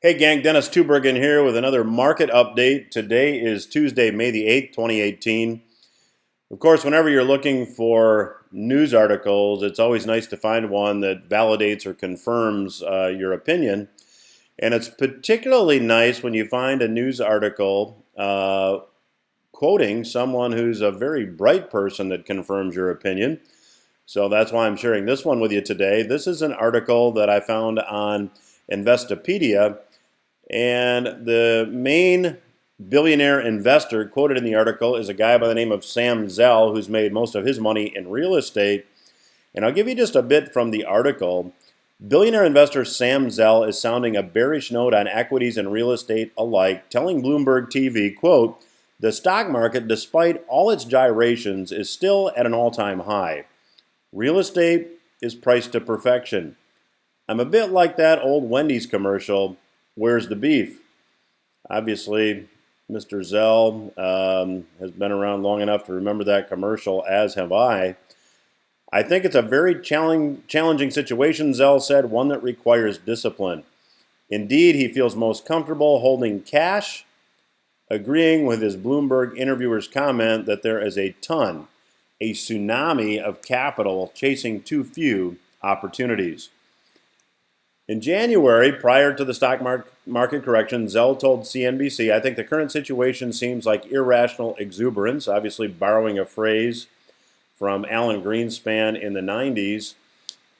Hey gang, Dennis Tubbergen here with another market update. Today is Tuesday, May the 8th, 2018. Of course, whenever you're looking for news articles, it's always nice to find one that validates or confirms your opinion. And it's particularly nice when you find a news article quoting someone who's a very bright person that confirms your opinion. So that's why I'm sharing this one with you today. This is an article that I found on Investopedia. And the main billionaire investor quoted in the article is a guy by the name of Sam Zell, who's made most of his money in real estate. And I'll give you just a bit from the article. Billionaire investor Sam Zell is sounding a bearish note on equities and real estate alike, telling Bloomberg TV, quote, "The stock market, despite all its gyrations, is still at an all-time high. Real estate is priced to perfection. I'm a bit like that old Wendy's commercial. Where's the beef?" Obviously, Mr. Zell has been around long enough to remember that commercial, as have I. I think it's a very challenging situation, Zell said, one that requires discipline. Indeed, he feels most comfortable holding cash, agreeing with his Bloomberg interviewer's comment that there is a tsunami of capital chasing too few opportunities. In January, prior to the stock market correction, Zell told CNBC, "I think the current situation seems like irrational exuberance," obviously borrowing a phrase from Alan Greenspan in the 90s.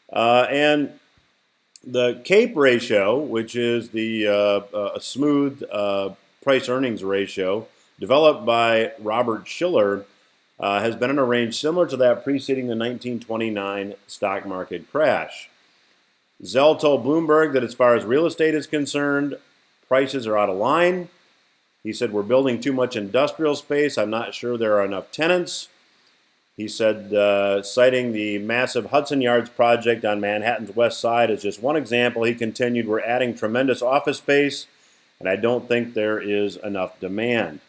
And the CAPE ratio, which is a smooth price-earnings ratio, developed by Robert Shiller, has been in a range similar to that preceding the 1929 stock market crash. Zell told Bloomberg that as far as real estate is concerned, prices are out of line. He said, "We're building too much industrial space. I'm not sure there are enough tenants." He said, citing the massive Hudson Yards project on Manhattan's west side as just one example, he continued, "We're adding tremendous office space, and I don't think there is enough demand."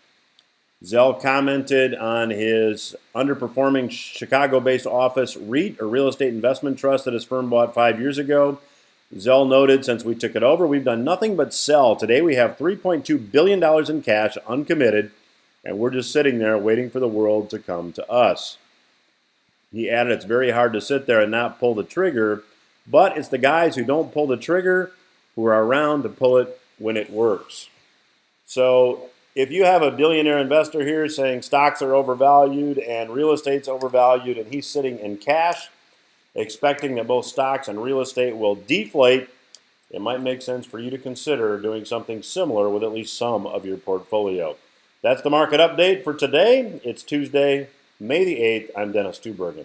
Zell commented on his underperforming Chicago-based office REIT, or real estate investment trust, that his firm bought 5 years ago. Zell noted, "Since we took it over, we've done nothing but sell. Today we have $3.2 billion in cash, uncommitted, and we're just sitting there waiting for the world to come to us." He added, "It's very hard to sit there and not pull the trigger, but it's the guys who don't pull the trigger who are around to pull it when it works." So if you have a billionaire investor here saying stocks are overvalued and real estate's overvalued, and he's sitting in cash expecting that both stocks and real estate will deflate, it might make sense for you to consider doing something similar with at least some of your portfolio. That's the market update for today. It's Tuesday, May the 8th. I'm Dennis Tubbergen.